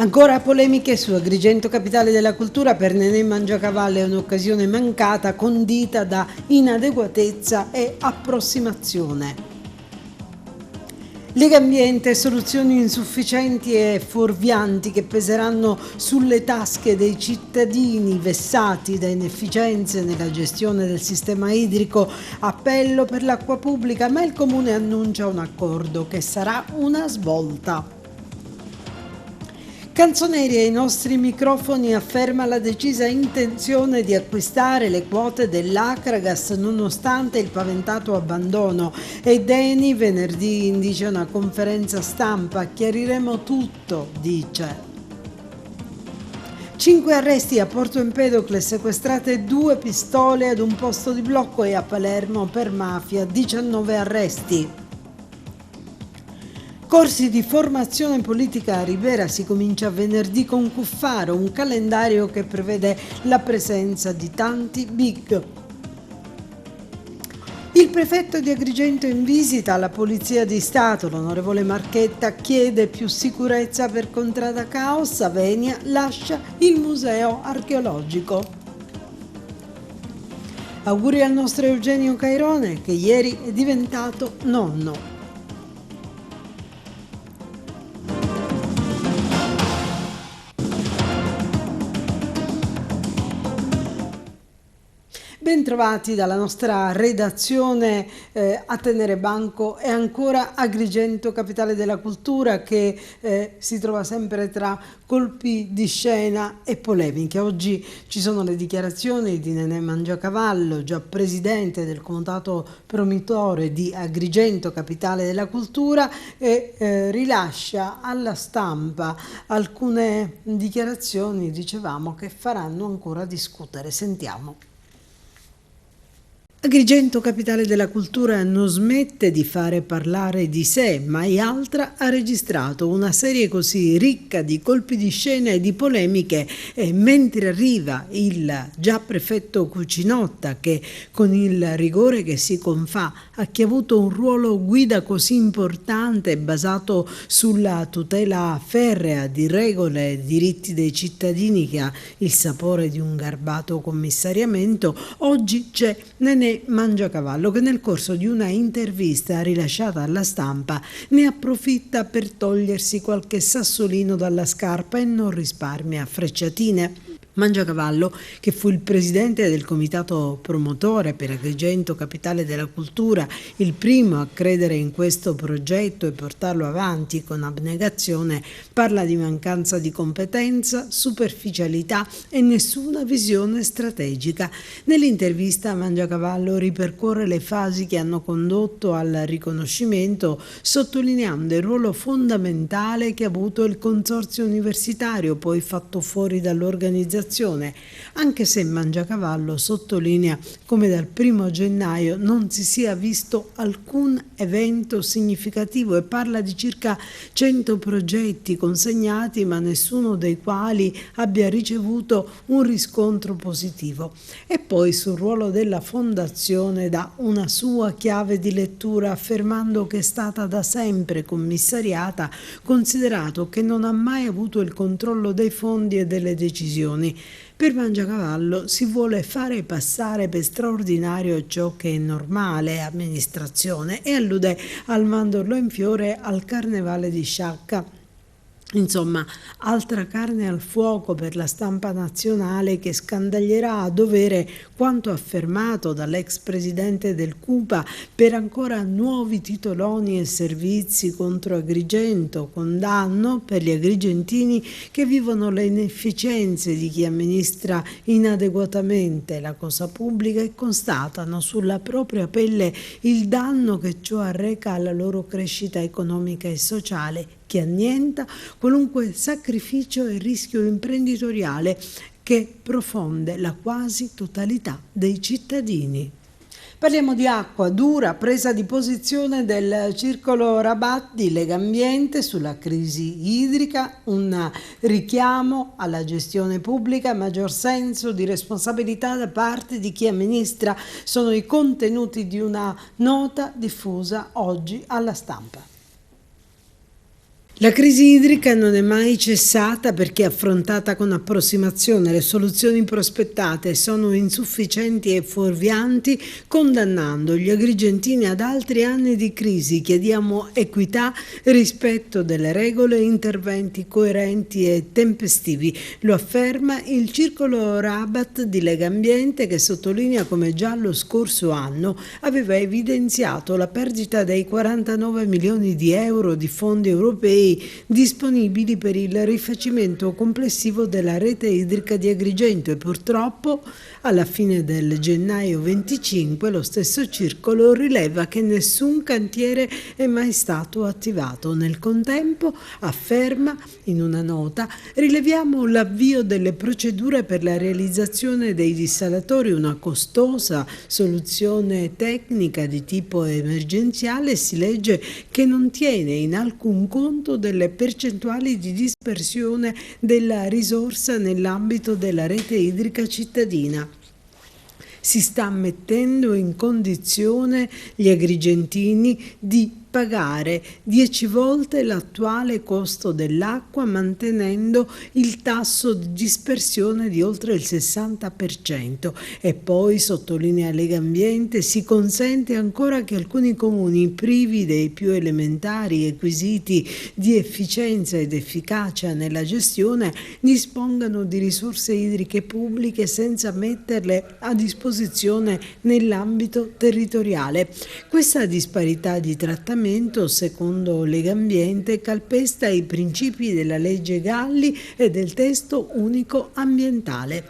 Ancora polemiche su Agrigento, capitale della cultura. Per Nenè Mangiacavallo è un'occasione mancata, condita da inadeguatezza e approssimazione. Legambiente, soluzioni insufficienti e fuorvianti che peseranno sulle tasche dei cittadini vessati da inefficienze nella gestione del sistema idrico. Appello per l'acqua pubblica, ma il Comune annuncia un accordo che sarà una svolta. Canzoneri ai nostri microfoni afferma la decisa intenzione di acquistare le quote dell'Acragas nonostante il paventato abbandono, e Deni venerdì indice una conferenza stampa, chiariremo tutto, dice. 5 arresti a Porto Empedocle, sequestrate 2 pistole ad un posto di blocco, e a Palermo per mafia 19 arresti. Corsi di formazione politica a Ribera, si comincia venerdì con Cuffaro, un calendario che prevede la presenza di tanti big. Il prefetto di Agrigento in visita alla Polizia di Stato, l'onorevole Marchetta, chiede più sicurezza per Contrada Caos. Avenia lascia il museo archeologico. Auguri al nostro Eugenio Cairone, che ieri è diventato nonno. Bentrovati dalla nostra redazione. A tenere banco è ancora Agrigento, capitale della cultura, che si trova sempre tra colpi di scena e polemiche. Oggi ci sono le dichiarazioni di Nenè Mangiacavallo, già presidente del comitato promotore di Agrigento, capitale della cultura, e rilascia alla stampa alcune dichiarazioni, dicevamo, che faranno ancora discutere. Sentiamo. Agrigento, capitale della cultura, non smette di fare parlare di sé. Mai altra ha registrato una serie così ricca di colpi di scena e di polemiche, e mentre arriva il già prefetto Cucinotta, che con il rigore che si confà a chi ha avuto un ruolo guida così importante basato sulla tutela ferrea di regole e diritti dei cittadini, che ha il sapore di un garbato commissariamento, oggi c'è Nenè Mangiacavallo che nel corso di una intervista rilasciata alla stampa ne approfitta per togliersi qualche sassolino dalla scarpa e non risparmia frecciatine. Mangiacavallo, che fu il presidente del comitato promotore per Agrigento, capitale della cultura, il primo a credere in questo progetto e portarlo avanti con abnegazione, parla di mancanza di competenza, superficialità e nessuna visione strategica. Nell'intervista Mangiacavallo ripercorre le fasi che hanno condotto al riconoscimento, sottolineando il ruolo fondamentale che ha avuto il consorzio universitario, poi fatto fuori dall'organizzazione, anche se Mangiacavallo sottolinea come dal 1 gennaio non si sia visto alcun evento significativo, e parla di circa 100 progetti consegnati, ma nessuno dei quali abbia ricevuto un riscontro positivo. E poi sul ruolo della fondazione dà una sua chiave di lettura, affermando che è stata da sempre commissariata, considerato che non ha mai avuto il controllo dei fondi e delle decisioni. Per Mangiacavallo si vuole fare passare per straordinario ciò che è normale amministrazione, e allude al mandorlo in fiore al Carnevale di Sciacca. Insomma, altra carne al fuoco per la stampa nazionale, che scandaglierà a dovere quanto affermato dall'ex presidente del CUPA per ancora nuovi titoloni e servizi contro Agrigento, con danno per gli agrigentini che vivono le inefficienze di chi amministra inadeguatamente la cosa pubblica e constatano sulla propria pelle il danno che ciò arreca alla loro crescita economica e sociale, che annienta qualunque sacrificio e rischio imprenditoriale che profonde la quasi totalità dei cittadini. Parliamo di acqua. Dura presa di posizione del Circolo Rabat di Legambiente sulla crisi idrica, un richiamo alla gestione pubblica, maggior senso di responsabilità da parte di chi amministra, sono i contenuti di una nota diffusa oggi alla stampa. La crisi idrica non è mai cessata perché affrontata con approssimazione. Le soluzioni prospettate sono insufficienti e fuorvianti, condannando gli agrigentini ad altri anni di crisi. Chiediamo equità, rispetto delle regole e interventi coerenti e tempestivi. Lo afferma il Circolo Rabat di Legambiente, che sottolinea come già lo scorso anno aveva evidenziato la perdita dei 49 milioni di euro di fondi europei disponibili per il rifacimento complessivo della rete idrica di Agrigento, e purtroppo alla fine del gennaio 25 lo stesso circolo rileva che nessun cantiere è mai stato attivato. Nel contempo, afferma in una nota, rileviamo l'avvio delle procedure per la realizzazione dei dissalatori, una costosa soluzione tecnica di tipo emergenziale. Si legge che non tiene in alcun conto delle percentuali di dispersione della risorsa nell'ambito della rete idrica cittadina. Si sta mettendo in condizione gli agrigentini di pagare 10 volte l'attuale costo dell'acqua, mantenendo il tasso di dispersione di oltre il 60%. E poi, sottolinea Legambiente, si consente ancora che alcuni comuni, privi dei più elementari requisiti di efficienza ed efficacia nella gestione, dispongano di risorse idriche pubbliche senza metterle a disposizione nell'ambito territoriale. Questa disparità di trattamento, secondo Legambiente, calpesta i principi della legge Galli e del testo unico ambientale.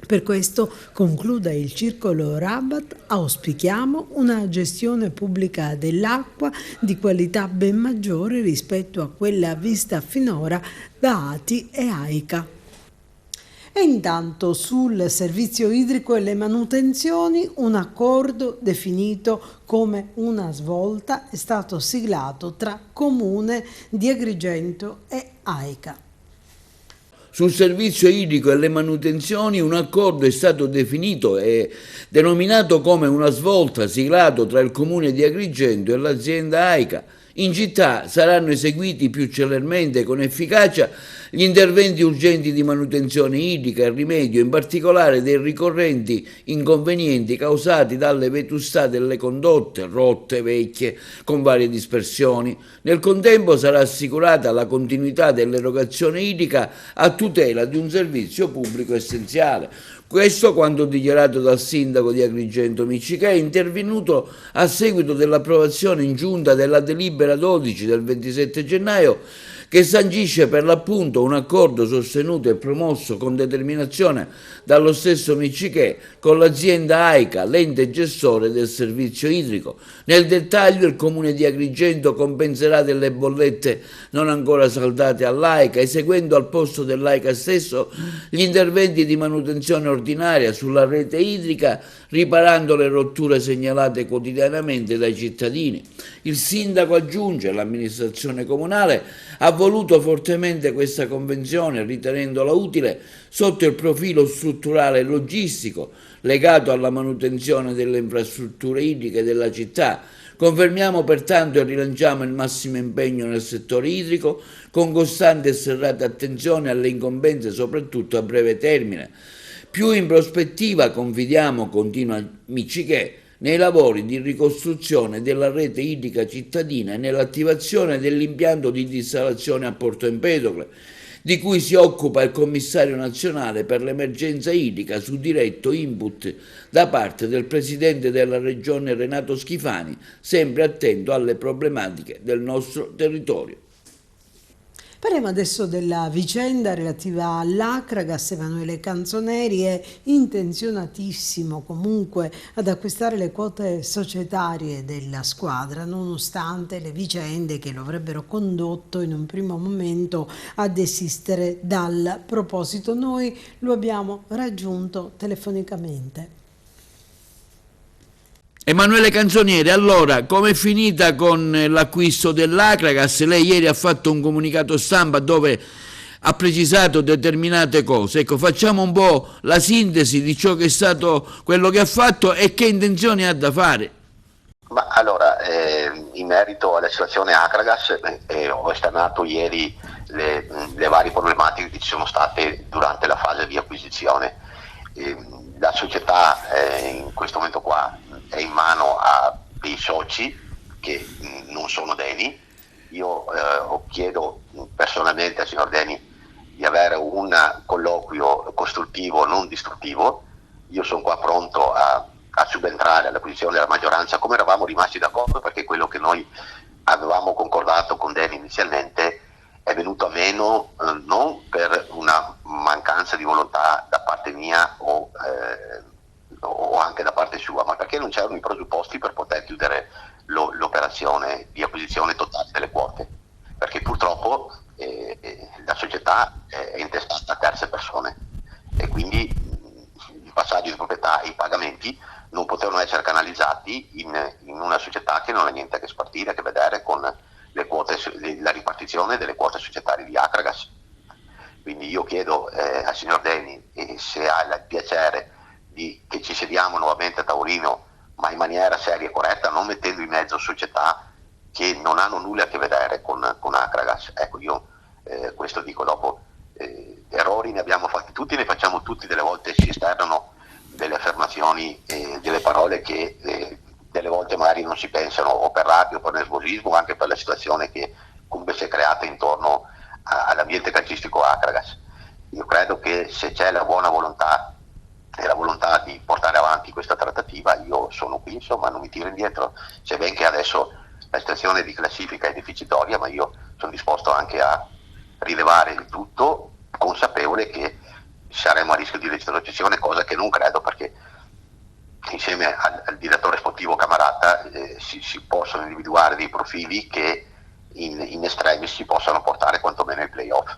Per questo, conclude il Circolo Rabat, auspichiamo una gestione pubblica dell'acqua di qualità ben maggiore rispetto a quella vista finora da ATI e AICA. E intanto sul servizio idrico e le manutenzioni un accordo definito come una svolta è stato siglato tra Comune di Agrigento e AICA. Sul servizio idrico e le manutenzioni un accordo è stato definito e denominato come una svolta, siglato tra il Comune di Agrigento e l'azienda AICA. In città saranno eseguiti più celermente e con efficacia gli interventi urgenti di manutenzione idrica e rimedio, in particolare dei ricorrenti inconvenienti causati dalle vetustà delle condotte rotte, vecchie, con varie dispersioni. Nel contempo sarà assicurata la continuità dell'erogazione idrica a tutela di un servizio pubblico essenziale. Questo quanto dichiarato dal sindaco di Agrigento Miccichè, intervenuto a seguito dell'approvazione in giunta della delibera 12 del 27 gennaio, che sancisce per l'appunto un accordo sostenuto e promosso con determinazione dallo stesso Miccichè con l'azienda AICA, l'ente gestore del servizio idrico. Nel dettaglio, il Comune di Agrigento compenserà delle bollette non ancora saldate all'AICA, eseguendo al posto dell'AICA stesso gli interventi di manutenzione ordinaria sulla rete idrica, riparando le rotture segnalate quotidianamente dai cittadini. Il sindaco aggiunge: l'amministrazione comunale ha voluto fortemente questa convenzione, ritenendola utile sotto il profilo strutturale e logistico legato alla manutenzione delle infrastrutture idriche della città. Confermiamo pertanto e rilanciamo il massimo impegno nel settore idrico, con costante e serrata attenzione alle incombenze, soprattutto a breve termine. Più in prospettiva confidiamo, continua Miccichè, nei lavori di ricostruzione della rete idrica cittadina e nell'attivazione dell'impianto di dissalazione a Porto Empedocle, di cui si occupa il commissario nazionale per l'emergenza idrica su diretto input da parte del presidente della regione Renato Schifani, sempre attento alle problematiche del nostro territorio. Parliamo adesso della vicenda relativa all'Acragas. Emanuele Canzoneri è intenzionatissimo comunque ad acquistare le quote societarie della squadra, nonostante le vicende che lo avrebbero condotto in un primo momento a desistere dal proposito. Noi lo abbiamo raggiunto telefonicamente. Emanuele Canzonieri, allora, com'è finita con l'acquisto dell'Acragas? Lei ieri ha fatto un comunicato stampa dove ha precisato determinate cose. Ecco, facciamo un po' la sintesi di ciò che è stato quello che ha fatto e che intenzioni ha da fare. Ma allora, in merito alla situazione Acragas, ho esternato ieri le varie problematiche che ci sono state durante la fase di acquisizione. La società in questo momento qua è in mano a dei soci che non sono Deni. Io chiedo personalmente al signor Deni di avere un colloquio costruttivo, non distruttivo. Io sono qua pronto a subentrare alla posizione della maggioranza come eravamo rimasti d'accordo, perché quello che noi avevamo concordato con Deni inizialmente è venuto a meno non per una mancanza di volontà da parte mia o anche da parte sua, ma perché non c'erano i presupposti per poter chiudere l'operazione di acquisizione totale delle quote, perché purtroppo la società è intestata a terze persone e quindi il passaggio di proprietà e i pagamenti non potevano essere canalizzati in una società che non ha niente a che spartire, a che vedere con le quote, la ripartizione delle quote societarie di Acragas. Quindi io chiedo al signor Deni se ha il piacere che ci sediamo nuovamente a tavolino, ma in maniera seria e corretta, non mettendo in mezzo società che non hanno nulla a che vedere con Acragas. Ecco, io questo dico, dopo errori ne abbiamo fatti tutti, ne facciamo tutti, delle volte si esternano delle affermazioni, delle parole che delle volte magari non si pensano, o per rabbia o per nervosismo, o anche per la situazione che comunque si è creata intorno all'ambiente calcistico Acragas. Io credo che se c'è la buona volontà e la volontà di portare avanti questa trattativa, io sono qui, insomma, non mi tiro indietro, se ben che adesso la situazione di classifica è deficitoria, ma io sono disposto anche a rilevare il tutto, consapevole che saremo a rischio di retrocessione, cosa che non credo, perché insieme al direttore sportivo Camarata si possono individuare dei profili che in estremis si possano portare quantomeno ai playoff.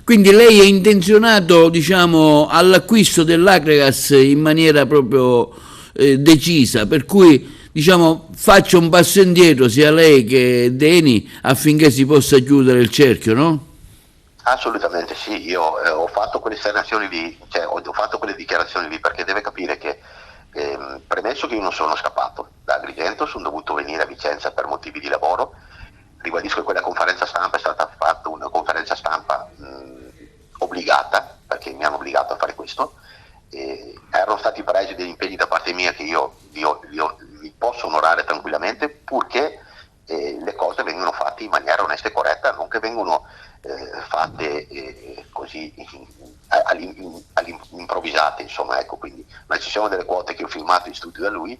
Quindi lei è intenzionato, diciamo, all'acquisto dell'Acragas in maniera proprio decisa, per cui, diciamo, faccia un passo indietro sia lei che Deni affinché si possa chiudere il cerchio, no? Assolutamente sì, io ho fatto quelle esternazioni lì, cioè ho fatto quelle dichiarazioni lì, perché deve capire che premesso che io non sono scappato da Agrigento, sono dovuto venire a Vicenza per motivi di lavoro. Ribadisco che quella conferenza stampa è stata fatta una conferenza stampa obbligata, perché mi hanno obbligato a fare questo. Erano stati presi degli impegni da parte mia che io li posso onorare tranquillamente, purché le cose vengono fatte in maniera onesta e corretta, non che vengono fatte così all'improvvisate, insomma, ecco. Quindi ma ci sono delle quote che ho firmato in studio da lui,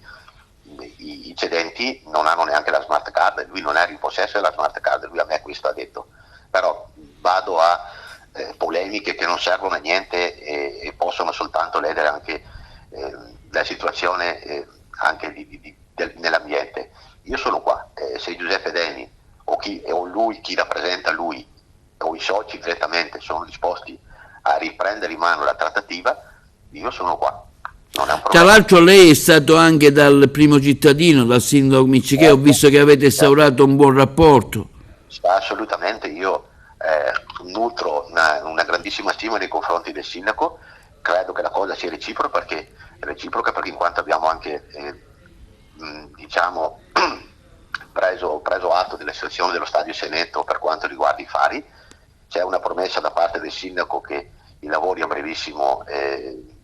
i cedenti non hanno neanche la smart card, lui non era in possesso della smart card, lui a me questo ha detto. Però vado a polemiche che non servono a niente e possono soltanto ledere anche la situazione anche nell'ambiente. Io sono qua, se Giuseppe Deni o lui, chi rappresenta lui, o i soci direttamente sono disposti a riprendere in mano la trattativa, io sono qua. Non è un Tra l'altro lei è stato anche dal primo cittadino, dal sindaco Miccichè, ho visto che avete instaurato un buon rapporto. Assolutamente, io nutro una grandissima stima nei confronti del sindaco, credo che la cosa sia reciproca perché in quanto abbiamo anche diciamo preso atto della situazione dello stadio Seneto per quanto riguarda i fari. C'è una promessa da parte del sindaco che i lavori a brevissimo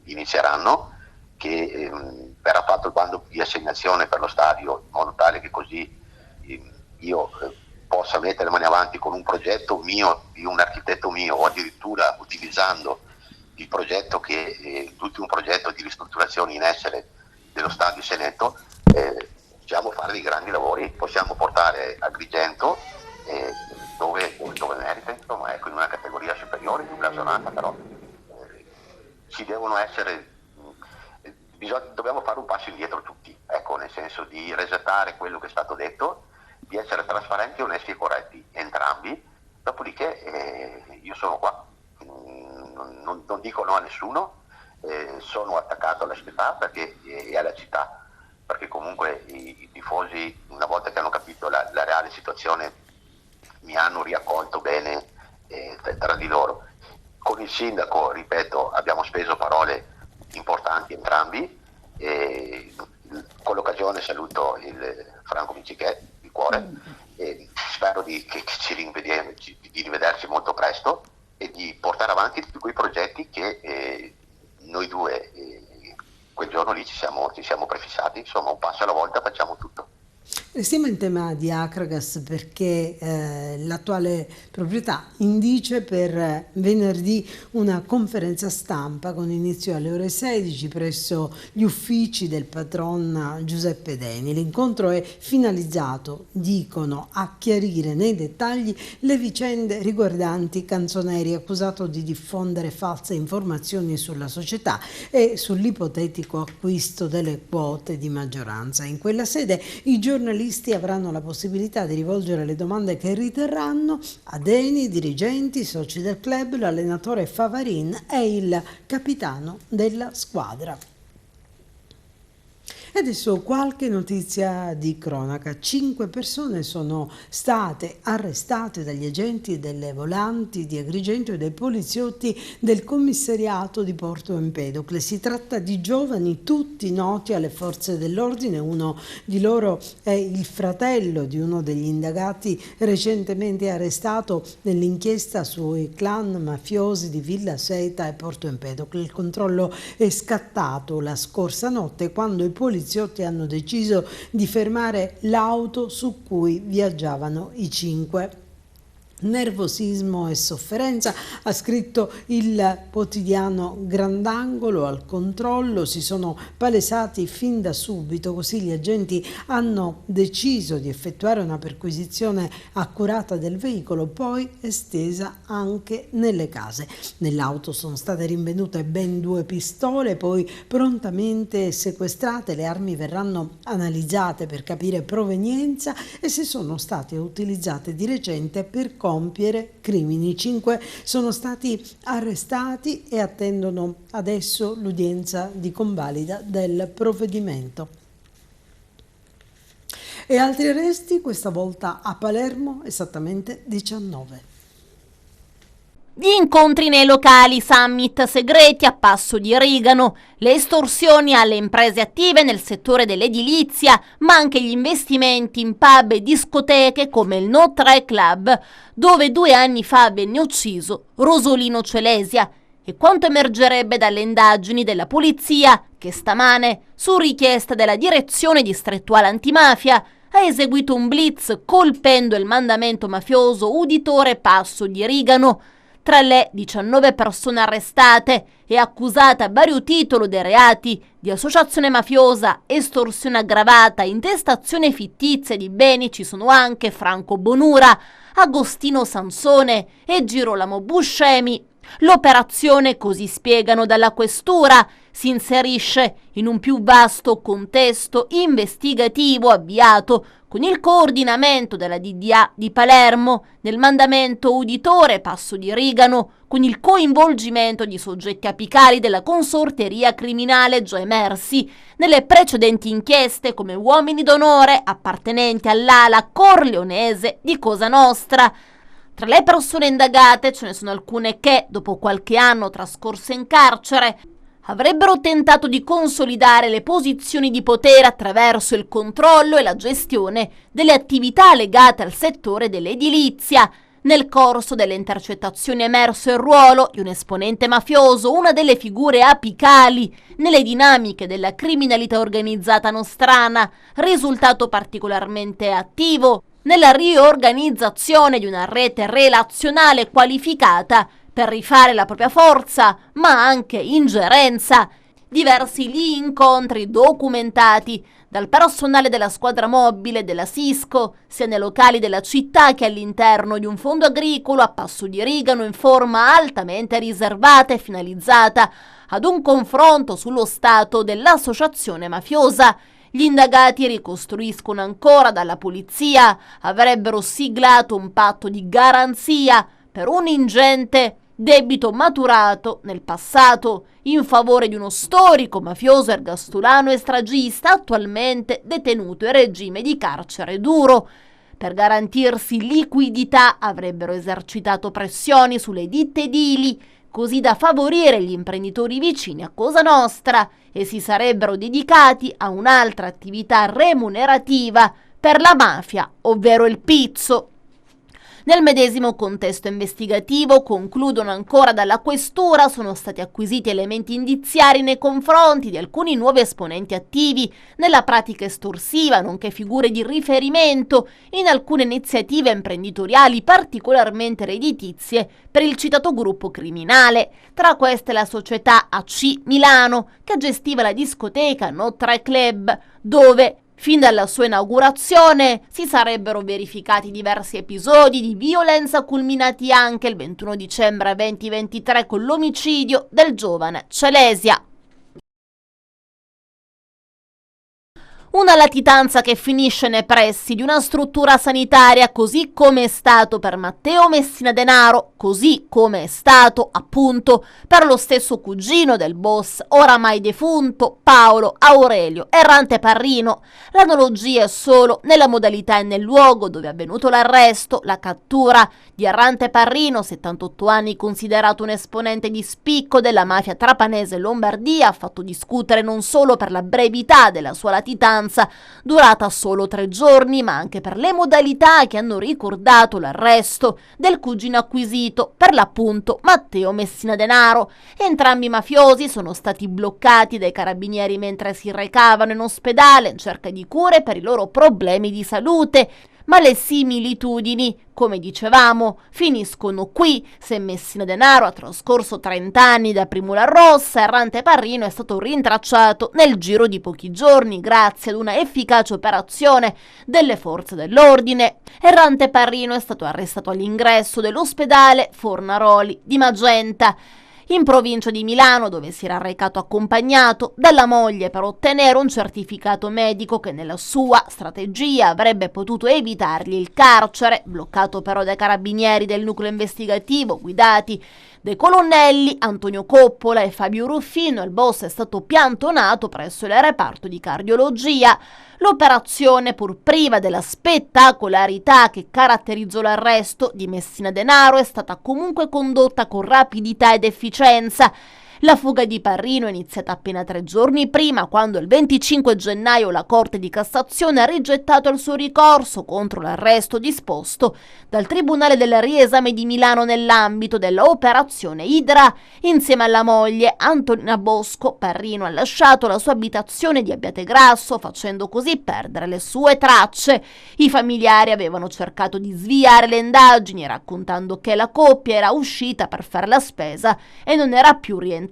inizieranno, che verrà fatto il bando di assegnazione per lo stadio, in modo tale che così io possa mettere le mani avanti con un progetto mio, di un architetto mio, o addirittura utilizzando il progetto l'ultimo progetto di ristrutturazione in essere dello stadio Seneto, possiamo fare dei grandi lavori, possiamo portare Agrigento dove merita, insomma, ecco, in una categoria superiore, più blasonata, però ci devono essere, dobbiamo fare un passo indietro tutti, ecco, nel senso di resettare quello che è stato detto, di essere trasparenti, onesti e corretti entrambi. Dopodiché io sono qua, non dico no a nessuno, sono attaccato alla città e alla città, perché comunque i tifosi, una volta che hanno capito la reale situazione, mi hanno riaccolto bene tra di loro. Con il sindaco, ripeto, abbiamo speso parole importanti entrambi, con l'occasione trasmissione, saluto il Franco Micichè di cuore e spero che ci di rivederci molto presto e di portare avanti tutti quei progetti che noi due quel giorno lì ci siamo prefissati. Insomma, un passo alla volta facciamo tutto. Restiamo in tema di Akragas perché l'attuale proprietà indice per venerdì una conferenza stampa con inizio alle ore 16 presso gli uffici del patron Giuseppe Deni. L'incontro è finalizzato, dicono, a chiarire nei dettagli le vicende riguardanti Canzoneri, accusato di diffondere false informazioni sulla società e sull'ipotetico acquisto delle quote di maggioranza. In quella sede i giornalisti avranno la possibilità di rivolgere le domande che riterranno a Deni, dirigenti, soci del club, l'allenatore Favarin e il capitano della squadra. E adesso qualche notizia di cronaca. 5 persone sono state arrestate dagli agenti delle volanti di Agrigento e dai poliziotti del commissariato di Porto Empedocle. Si tratta di giovani tutti noti alle forze dell'ordine. Uno di loro è il fratello di uno degli indagati recentemente arrestato nell'inchiesta sui clan mafiosi di Villa Seta e Porto Empedocle. Il controllo è scattato la scorsa notte quando i poliziotti hanno deciso di fermare l'auto su cui viaggiavano i 5. Nervosismo e sofferenza, ha scritto il quotidiano Grandangolo. Al controllo si sono palesati fin da subito, così gli agenti hanno deciso di effettuare una perquisizione accurata del veicolo, poi estesa anche nelle case. Nell'auto sono state rinvenute ben 2 pistole, poi prontamente sequestrate. Le armi verranno analizzate per capire provenienza e se sono state utilizzate di recente per compiere crimini. 5 sono stati arrestati e attendono adesso l'udienza di convalida del provvedimento. E altri arresti, questa volta a Palermo, esattamente 19. Gli incontri nei locali, summit segreti a Passo di Rigano, le estorsioni alle imprese attive nel settore dell'edilizia, ma anche gli investimenti in pub e discoteche come il No 3 Club, dove 2 anni fa venne ucciso Rosolino Celesia, e quanto emergerebbe dalle indagini della polizia che stamane, su richiesta della direzione distrettuale antimafia, ha eseguito un blitz colpendo il mandamento mafioso uditore Passo di Rigano. Tra le 19 persone arrestate e accusate a vario titolo dei reati di associazione mafiosa, estorsione aggravata, intestazione fittizia di beni ci sono anche Franco Bonura, Agostino Sansone e Girolamo Buscemi. L'operazione, così spiegano dalla questura, si inserisce in un più vasto contesto investigativo avviato con il coordinamento della DDA di Palermo nel mandamento uditore Passo di Rigano, con il coinvolgimento di soggetti apicali della consorteria criminale già emersi nelle precedenti inchieste come uomini d'onore appartenenti all'ala corleonese di Cosa Nostra. Tra le persone indagate ce ne sono alcune che, dopo qualche anno trascorso in carcere, avrebbero tentato di consolidare le posizioni di potere attraverso il controllo e la gestione delle attività legate al settore dell'edilizia. Nel corso delle intercettazioni è emerso il ruolo di un esponente mafioso, una delle figure apicali nelle dinamiche della criminalità organizzata nostrana, risultato particolarmente attivo nella riorganizzazione di una rete relazionale qualificata per rifare la propria forza, ma anche ingerenza. Diversi gli incontri documentati dal personale della squadra mobile della Sisco, sia nei locali della città che all'interno di un fondo agricolo a Passo di Rigano in forma altamente riservata e finalizzata ad un confronto sullo stato dell'associazione mafiosa. Gli indagati, ricostruiscono ancora dalla polizia, avrebbero siglato un patto di garanzia per un ingente debito maturato nel passato in favore di uno storico mafioso ergastolano e stragista attualmente detenuto in regime di carcere duro. Per garantirsi liquidità avrebbero esercitato pressioni sulle ditte edili, così da favorire gli imprenditori vicini a Cosa Nostra e si sarebbero dedicati a un'altra attività remunerativa per la mafia, ovvero il pizzo. Nel medesimo contesto investigativo, concludono ancora dalla questura, sono stati acquisiti elementi indiziari nei confronti di alcuni nuovi esponenti attivi nella pratica estorsiva, nonché figure di riferimento in alcune iniziative imprenditoriali particolarmente redditizie per il citato gruppo criminale. Tra queste la società AC Milano, che gestiva la discoteca No 3 Club, dove fin dalla sua inaugurazione si sarebbero verificati diversi episodi di violenza culminati anche il 21 dicembre 2023 con l'omicidio del giovane Celesia. Una latitanza che finisce nei pressi di una struttura sanitaria, così come è stato per Matteo Messina Denaro, così come è stato appunto per lo stesso cugino del boss oramai defunto Paolo Aurelio Errante Parrino. L'analogia è solo nella modalità e nel luogo dove è avvenuto l'arresto, la cattura di Errante Parrino, 78 anni, considerato un esponente di spicco della mafia trapanese Lombardia, ha fatto discutere non solo per la brevità della sua latitanza, durata solo 3 giorni, ma anche per le modalità che hanno ricordato l'arresto del cugino acquisito, per l'appunto Matteo Messina Denaro. Entrambi i mafiosi sono stati bloccati dai carabinieri mentre si recavano in ospedale in cerca di cure per i loro problemi di salute. Ma le similitudini, come dicevamo, finiscono qui. Se Messina Denaro ha trascorso 30 anni da Primula Rossa, Errante Parrino è stato rintracciato nel giro di pochi giorni grazie ad una efficace operazione delle forze dell'ordine. Errante Parrino è stato arrestato all'ingresso dell'ospedale Fornaroli di Magenta, in provincia di Milano, dove si era recato accompagnato dalla moglie per ottenere un certificato medico che nella sua strategia avrebbe potuto evitargli il carcere, bloccato però dai carabinieri del nucleo investigativo guidati dai colonnelli Antonio Coppola e Fabio Ruffino. Il boss è stato piantonato presso il reparto di cardiologia. L'operazione, pur priva della spettacolarità che caratterizzò l'arresto di Messina Denaro, è stata comunque condotta con rapidità ed efficienza. La fuga di Parrino è iniziata appena 3 giorni prima, quando il 25 gennaio la Corte di Cassazione ha rigettato il suo ricorso contro l'arresto disposto dal Tribunale del Riesame di Milano nell'ambito dell'operazione Idra. Insieme alla moglie Antonina Bosco, Parrino ha lasciato la sua abitazione di Abbiategrasso, facendo così perdere le sue tracce. I familiari avevano cercato di sviare le indagini, raccontando che la coppia era uscita per fare la spesa e non era più rientrata.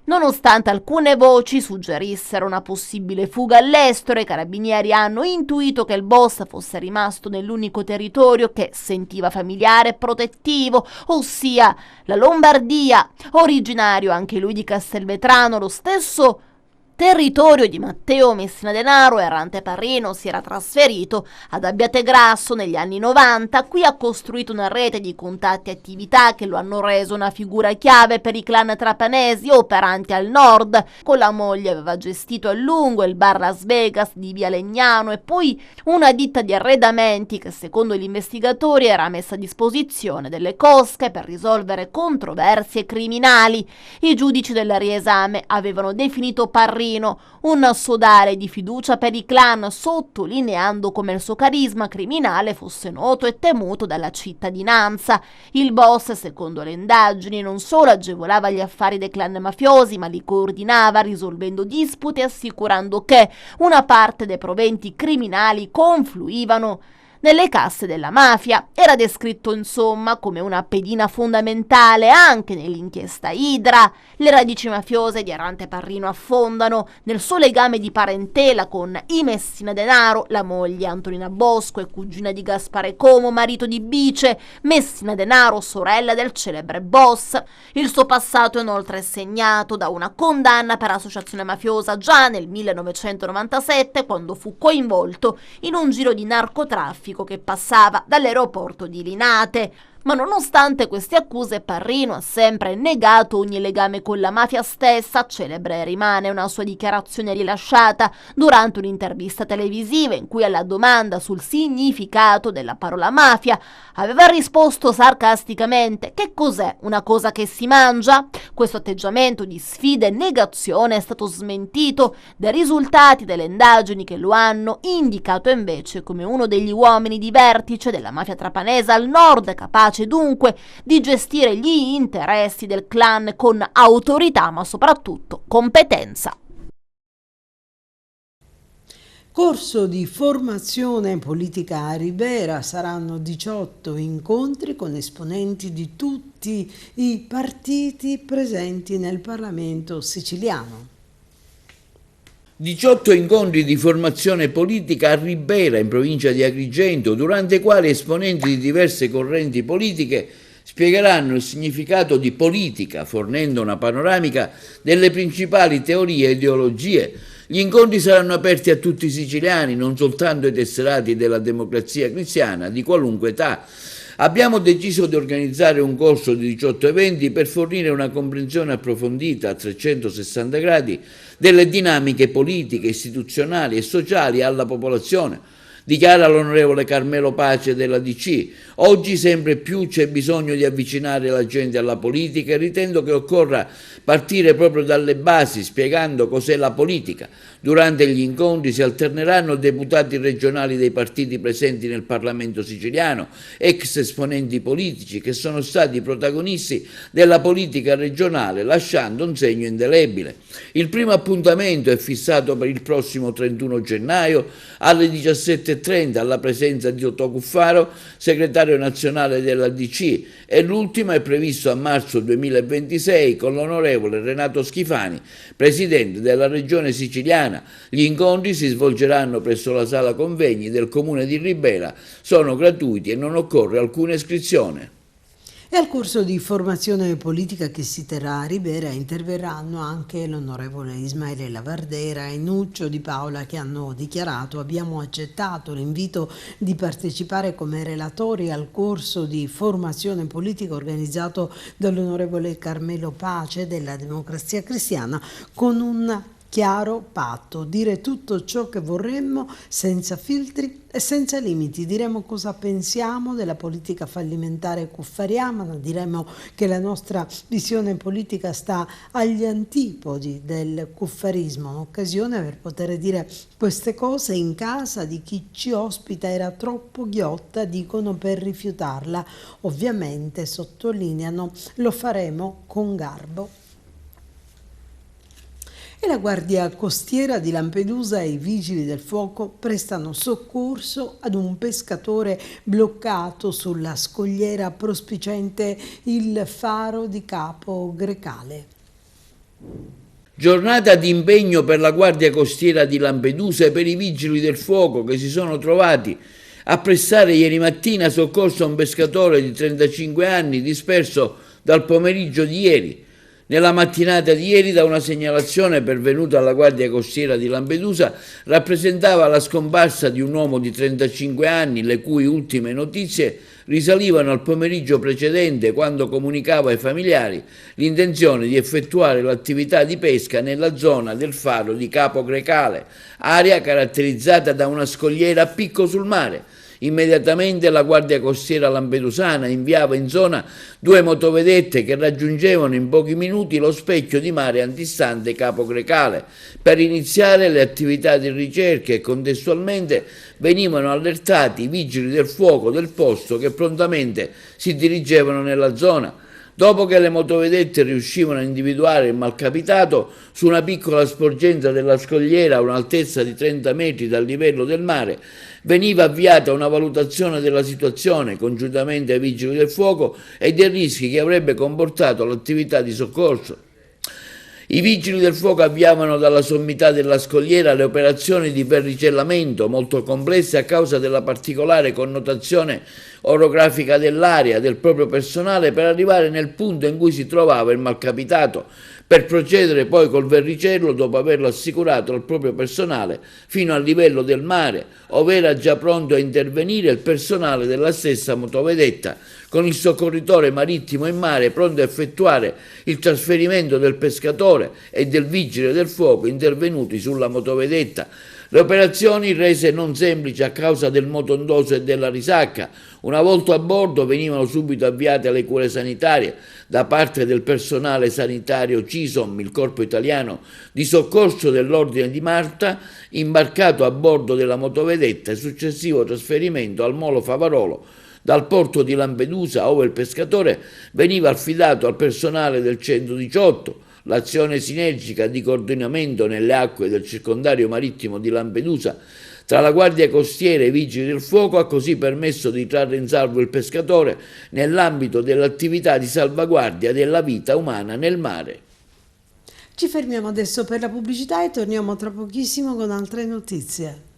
Nonostante alcune voci suggerissero una possibile fuga all'estero, i carabinieri hanno intuito che il boss fosse rimasto nell'unico territorio che sentiva familiare e protettivo, ossia la Lombardia. Originario anche lui di Castelvetrano, lo stesso territorio di Matteo Messina Denaro, Errante Parrino si era trasferito ad Abbiategrasso negli anni 90. Qui ha costruito una rete di contatti e attività che lo hanno reso una figura chiave per i clan trapanesi operanti al nord. Con la moglie aveva gestito a lungo il bar Las Vegas di Via Legnano e poi una ditta di arredamenti che, secondo gli investigatori, era messa a disposizione delle cosche per risolvere controversie criminali. I giudici del riesame avevano definito Parrino un sodale di fiducia per i clan, sottolineando come il suo carisma criminale fosse noto e temuto dalla cittadinanza. Il boss, secondo le indagini, non solo agevolava gli affari dei clan mafiosi, ma li coordinava, risolvendo dispute e assicurando che una parte dei proventi criminali confluivano nelle casse della mafia. Era descritto insomma come una pedina fondamentale anche nell'inchiesta Idra. Le radici mafiose di Errante Parrino affondano nel suo legame di parentela con i Messina Denaro, la moglie Antonina Bosco e cugina di Gaspare Como, marito di Bice Messina Denaro, sorella del celebre boss. Il suo passato è inoltre segnato da una condanna per associazione mafiosa già nel 1997, quando fu coinvolto in un giro di narcotraffico che passava dall'aeroporto di Linate. Ma nonostante queste accuse, Parrino ha sempre negato ogni legame con la mafia stessa. Celebre rimane una sua dichiarazione rilasciata durante un'intervista televisiva in cui alla domanda sul significato della parola mafia aveva risposto sarcasticamente: che cos'è, una cosa che si mangia? Questo atteggiamento di sfida e negazione è stato smentito dai risultati delle indagini che lo hanno indicato invece come uno degli uomini di vertice della mafia trapanese al nord, capace dunque di gestire gli interessi del clan con autorità ma soprattutto competenza. Corso di formazione politica a Ribera, saranno 18 incontri con esponenti di tutti i partiti presenti nel Parlamento siciliano. 18 incontri di formazione politica a Ribera, in provincia di Agrigento, durante i quali esponenti di diverse correnti politiche spiegheranno il significato di politica, fornendo una panoramica delle principali teorie e ideologie. Gli incontri saranno aperti a tutti i siciliani, non soltanto ai tesserati della Democrazia Cristiana, di qualunque età. Abbiamo deciso di organizzare un corso di 18 eventi per fornire una comprensione approfondita a 360 gradi delle dinamiche politiche, istituzionali e sociali alla popolazione, dichiara l'onorevole Carmelo Pace della DC. Oggi sempre più c'è bisogno di avvicinare la gente alla politica e ritengo che occorra partire proprio dalle basi, spiegando cos'è la politica. Durante gli incontri si alterneranno deputati regionali dei partiti presenti nel Parlamento siciliano, ex esponenti politici che sono stati protagonisti della politica regionale, lasciando un segno indelebile. Il primo appuntamento è fissato per il prossimo 31 gennaio alle 17:30 alla presenza di Totò Cuffaro, segretario nazionale della DC, e l'ultimo è previsto a marzo 2026 con l'onorevole Renato Schifani, presidente della regione siciliana. Gli incontri si svolgeranno presso la sala convegni del comune di Ribera, sono gratuiti e non occorre alcuna iscrizione. E al corso di formazione politica che si terrà a Ribera interverranno anche l'onorevole Ismaele Lavardera e Nuccio Di Paola, che hanno dichiarato: abbiamo accettato l'invito di partecipare come relatori al corso di formazione politica organizzato dall'onorevole Carmelo Pace della Democrazia Cristiana, con un chiaro patto: dire tutto ciò che vorremmo senza filtri e senza limiti. Diremo cosa pensiamo della politica fallimentare cuffariana, diremo che la nostra visione politica sta agli antipodi del cuffarismo, un'occasione per poter dire queste cose in casa di chi ci ospita era troppo ghiotta, dicono, per rifiutarla. Ovviamente, sottolineano, lo faremo con garbo. E la Guardia Costiera di Lampedusa e i Vigili del Fuoco prestano soccorso ad un pescatore bloccato sulla scogliera prospiciente il faro di Capo Grecale. Giornata di impegno per la Guardia Costiera di Lampedusa e per i Vigili del Fuoco che si sono trovati a prestare ieri mattina soccorso a un pescatore di 35 anni disperso dal pomeriggio di ieri. Nella mattinata di ieri, da una segnalazione pervenuta alla Guardia Costiera di Lampedusa, rappresentava la scomparsa di un uomo di 35 anni, le cui ultime notizie risalivano al pomeriggio precedente, quando comunicava ai familiari l'intenzione di effettuare l'attività di pesca nella zona del faro di Capo Grecale, area caratterizzata da una scogliera a picco sul mare. Immediatamente la Guardia Costiera lampedusana inviava in zona 2 motovedette che raggiungevano in pochi minuti lo specchio di mare antistante Capo Grecale per iniziare le attività di ricerca, e contestualmente venivano allertati i vigili del fuoco del posto che prontamente si dirigevano nella zona. Dopo che le motovedette riuscivano a individuare il malcapitato, su una piccola sporgenza della scogliera a un'altezza di 30 metri dal livello del mare, veniva avviata una valutazione della situazione congiuntamente ai vigili del fuoco e dei rischi che avrebbe comportato l'attività di soccorso. I vigili del fuoco avviavano dalla sommità della scogliera le operazioni di perricellamento, molto complesse a causa della particolare connotazione orografica dell'area, del proprio personale, per arrivare nel punto in cui si trovava il malcapitato. per procedere poi col verricello dopo averlo assicurato al proprio personale fino al livello del mare, ove era già pronto a intervenire il personale della stessa motovedetta, con il soccorritore marittimo in mare pronto a effettuare il trasferimento del pescatore e del vigile del fuoco intervenuti sulla motovedetta. Le operazioni rese non semplici a causa del moto ondoso e della risacca. Una volta a bordo venivano subito avviate le cure sanitarie da parte del personale sanitario CISOM, il corpo italiano di soccorso dell'Ordine di Malta, imbarcato a bordo della motovedetta e successivo trasferimento al Molo Favarolo dal porto di Lampedusa, ove il pescatore veniva affidato al personale del 118. L'azione sinergica di coordinamento nelle acque del circondario marittimo di Lampedusa tra la Guardia Costiera e i Vigili del Fuoco ha così permesso di trarre in salvo il pescatore nell'ambito dell'attività di salvaguardia della vita umana nel mare. Ci fermiamo adesso per la pubblicità e torniamo tra pochissimo con altre notizie.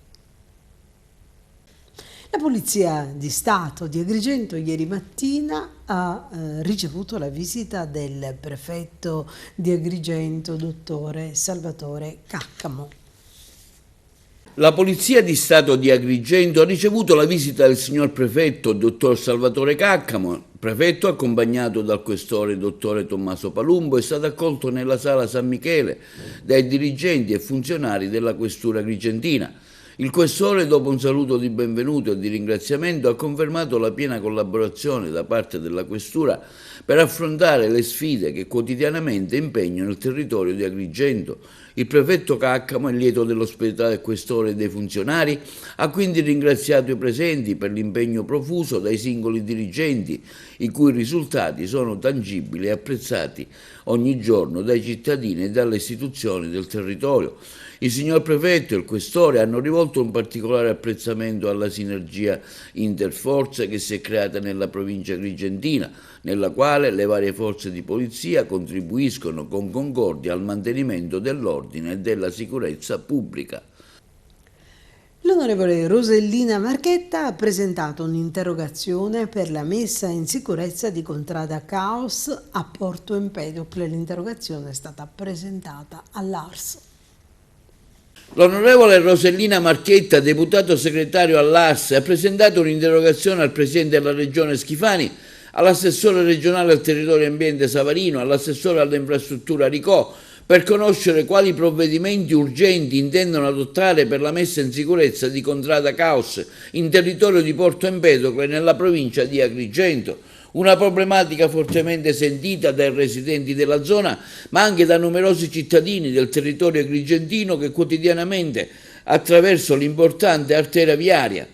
La Polizia di Stato di Agrigento ieri mattina ha ricevuto la visita del prefetto di Agrigento, dottore Salvatore Caccamo. La Polizia di Stato di Agrigento ha ricevuto la visita del signor prefetto, dottor Salvatore Caccamo. Il prefetto, accompagnato dal questore dottore Tommaso Palumbo, è stato accolto nella sala San Michele dai dirigenti e funzionari della questura agrigentina. Il questore, dopo un saluto di benvenuto e di ringraziamento, ha confermato la piena collaborazione da parte della questura per affrontare le sfide che quotidianamente impegnano il territorio di Agrigento. Il prefetto Caccamo è lieto dell'ospitalità del questore e dei funzionari, ha quindi ringraziato i presenti per l'impegno profuso dai singoli dirigenti, i cui risultati sono tangibili e apprezzati ogni giorno dai cittadini e dalle istituzioni del territorio. Il signor prefetto e il questore hanno rivolto un particolare apprezzamento alla sinergia interforze che si è creata nella provincia agrigentina, nella quale le varie forze di polizia contribuiscono con concordia al mantenimento dell'ordine e della sicurezza pubblica. L'onorevole Rosellina Marchetta ha presentato un'interrogazione per la messa in sicurezza di Contrada Caos a Porto Empedocle. L'interrogazione è stata presentata all'ARS. L'onorevole Rosellina Marchetta, deputato segretario all'ARS, ha presentato un'interrogazione al Presidente della Regione Schifani, all'assessore regionale al territorio e ambiente Savarino, all'assessore alle infrastrutture Aricò, per conoscere quali provvedimenti urgenti intendono adottare per la messa in sicurezza di Contrada Caos in territorio di Porto Empedocle nella provincia di Agrigento. Una problematica fortemente sentita dai residenti della zona, ma anche da numerosi cittadini del territorio agrigentino che quotidianamente attraverso l'importante arteria viaria.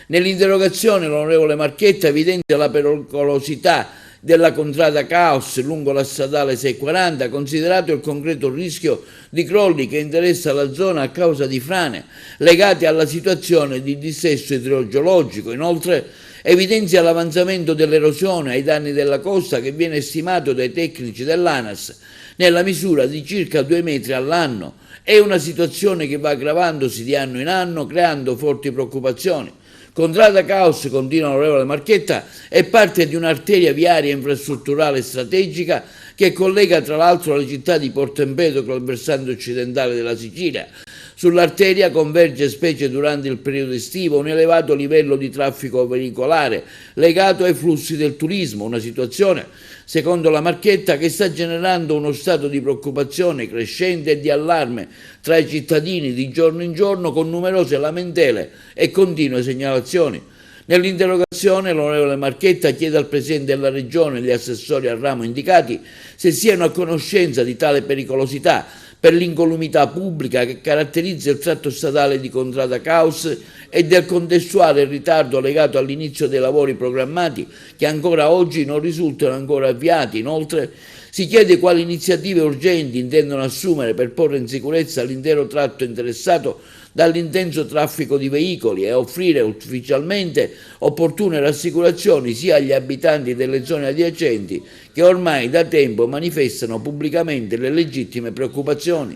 Nell'interrogazione l'onorevole Marchetta evidenzia la pericolosità della Contrada Caos lungo la statale 640, considerato il concreto rischio di crolli che interessa la zona a causa di frane legate alla situazione di dissesto idrogeologico. Inoltre evidenzia l'avanzamento dell'erosione ai danni della costa che viene stimato dai tecnici dell'ANAS nella misura di circa 2 metri all'anno. È una situazione che va aggravandosi di anno in anno, creando forti preoccupazioni. Contrada Caos, continua l'onorevole Marchetta, è parte di un'arteria viaria infrastrutturale strategica che collega tra l'altro la città di Porto Empedocle al versante occidentale della Sicilia. Sull'arteria converge, specie durante il periodo estivo, un elevato livello di traffico veicolare legato ai flussi del turismo, una situazione, secondo la Marchetta, che sta generando uno stato di preoccupazione crescente e di allarme tra i cittadini di giorno in giorno, con numerose lamentele e continue segnalazioni. Nell'interrogazione l'onorevole Marchetta chiede al Presidente della Regione e agli assessori al ramo indicati se siano a conoscenza di tale pericolosità per l'incolumità pubblica che caratterizza il tratto statale di Contrada Caos e del contestuale ritardo legato all'inizio dei lavori programmati che ancora oggi non risultano ancora avviati. Inoltre si chiede quali iniziative urgenti intendono assumere per porre in sicurezza l'intero tratto interessato dall'intenso traffico di veicoli e offrire ufficialmente opportune rassicurazioni sia agli abitanti delle zone adiacenti che ormai da tempo manifestano pubblicamente le legittime preoccupazioni.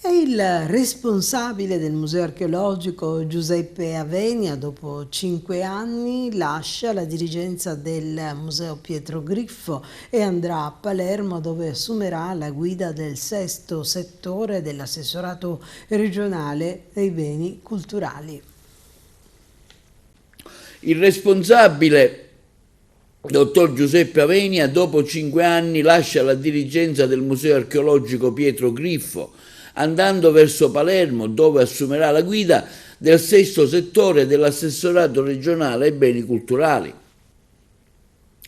E il responsabile del Museo Archeologico Giuseppe Avenia, dopo 5 anni, lascia la dirigenza del Museo Pietro Griffo e andrà a Palermo, dove assumerà la guida del 6° settore dell'assessorato regionale dei beni culturali. Il responsabile, dottor Giuseppe Avenia, dopo 5 anni lascia la dirigenza del Museo Archeologico Pietro Griffo, andando verso Palermo, dove assumerà la guida del 6° settore dell'assessorato regionale ai beni culturali.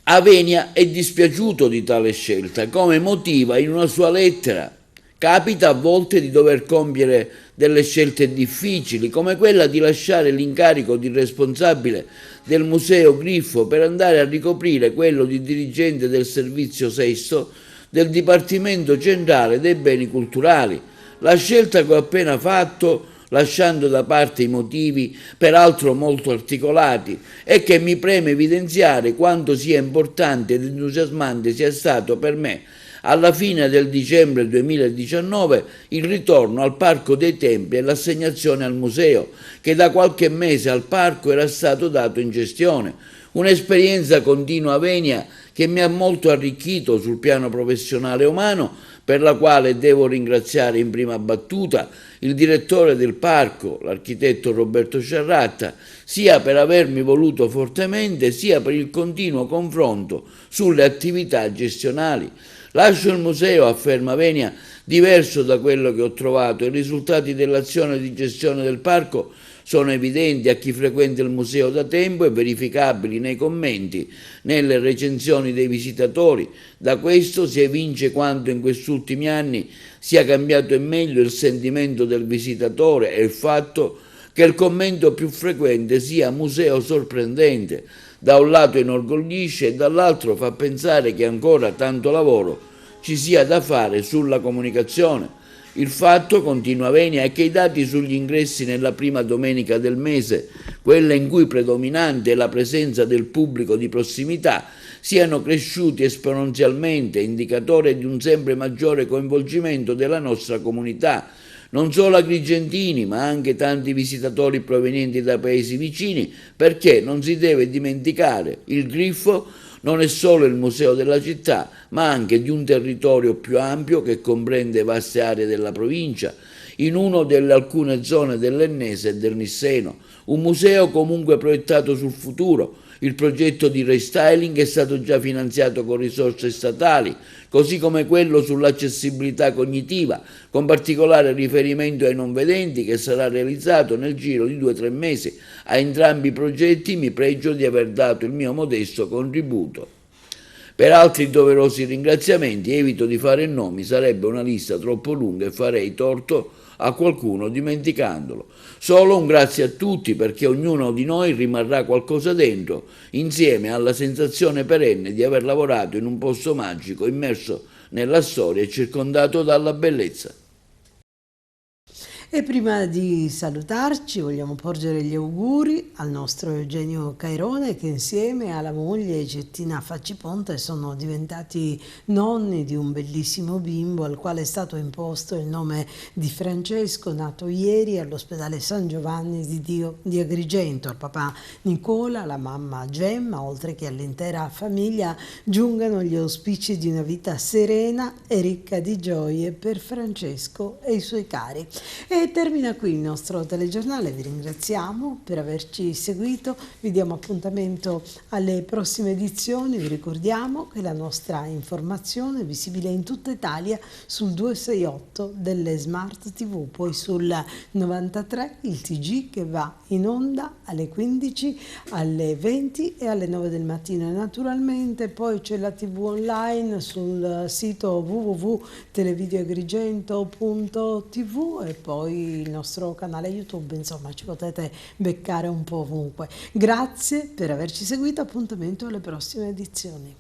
Avenia è dispiaciuto di tale scelta, come motiva in una sua lettera. Capita a volte di dover compiere delle scelte difficili, come quella di lasciare l'incarico di responsabile del Museo Griffo per andare a ricoprire quello di dirigente del servizio sesto del Dipartimento Centrale dei Beni Culturali. La scelta che ho appena fatto, lasciando da parte i motivi, peraltro molto articolati, è che mi preme evidenziare quanto sia importante ed entusiasmante sia stato per me, alla fine del dicembre 2019, il ritorno al Parco dei Templi e l'assegnazione al museo, che da qualche mese al parco era stato dato in gestione. Un'esperienza continua venia che mi ha molto arricchito sul piano professionale e umano, per la quale devo ringraziare in prima battuta il direttore del parco, l'architetto Roberto Sciarratta, sia per avermi voluto fortemente, sia per il continuo confronto sulle attività gestionali. Lascio il museo, afferma Avenia, diverso da quello che ho trovato. I risultati dell'azione di gestione del parco sono evidenti a chi frequenta il museo da tempo e verificabili nei commenti, nelle recensioni dei visitatori. Da questo si evince quanto in questi ultimi anni sia cambiato in meglio il sentimento del visitatore e il fatto che il commento più frequente sia museo sorprendente. Da un lato inorgoglisce e dall'altro fa pensare che ancora tanto lavoro ci sia da fare sulla comunicazione. Il fatto, continua Avenia, è che i dati sugli ingressi nella prima domenica del mese, quella in cui predominante è la presenza del pubblico di prossimità, siano cresciuti esponenzialmente, indicatore di un sempre maggiore coinvolgimento della nostra comunità. Non solo agrigentini, ma anche tanti visitatori provenienti da paesi vicini, perché non si deve dimenticare, il Griffo non è solo il museo della città, ma anche di un territorio più ampio che comprende vaste aree della provincia, in una delle alcune zone dell'Ennese e del Nisseno. Un museo comunque proiettato sul futuro. Il progetto di restyling è stato già finanziato con risorse statali, così come quello sull'accessibilità cognitiva, con particolare riferimento ai non vedenti, che sarà realizzato nel giro di 2 o 3 mesi. A entrambi i progetti mi pregio di aver dato il mio modesto contributo. Per altri doverosi ringraziamenti evito di fare nomi, sarebbe una lista troppo lunga e farei torto a qualcuno dimenticandolo. Solo un grazie a tutti, perché ognuno di noi rimarrà qualcosa dentro, insieme alla sensazione perenne di aver lavorato in un posto magico, immerso nella storia e circondato dalla bellezza. E prima di salutarci vogliamo porgere gli auguri al nostro Eugenio Cairone, che insieme alla moglie Cettina Facciponte sono diventati nonni di un bellissimo bimbo al quale è stato imposto il nome di Francesco, nato ieri all'ospedale San Giovanni di Dio di Agrigento. Al papà Nicola, alla mamma Gemma, oltre che all'intera famiglia, giungano gli auspici di una vita serena e ricca di gioie per Francesco e i suoi cari. E termina qui il nostro telegiornale, vi ringraziamo per averci seguito, vi diamo appuntamento alle prossime edizioni, vi ricordiamo che la nostra informazione è visibile in tutta Italia sul 268 delle Smart TV, poi sul 93 il TG che va in onda alle 15, alle 20 e alle 9 del mattino, e naturalmente poi c'è la TV online sul sito www.televideoagrigento.tv e poi il nostro canale YouTube, insomma ci potete beccare un po' ovunque. Grazie per averci seguito, appuntamento alle prossime edizioni.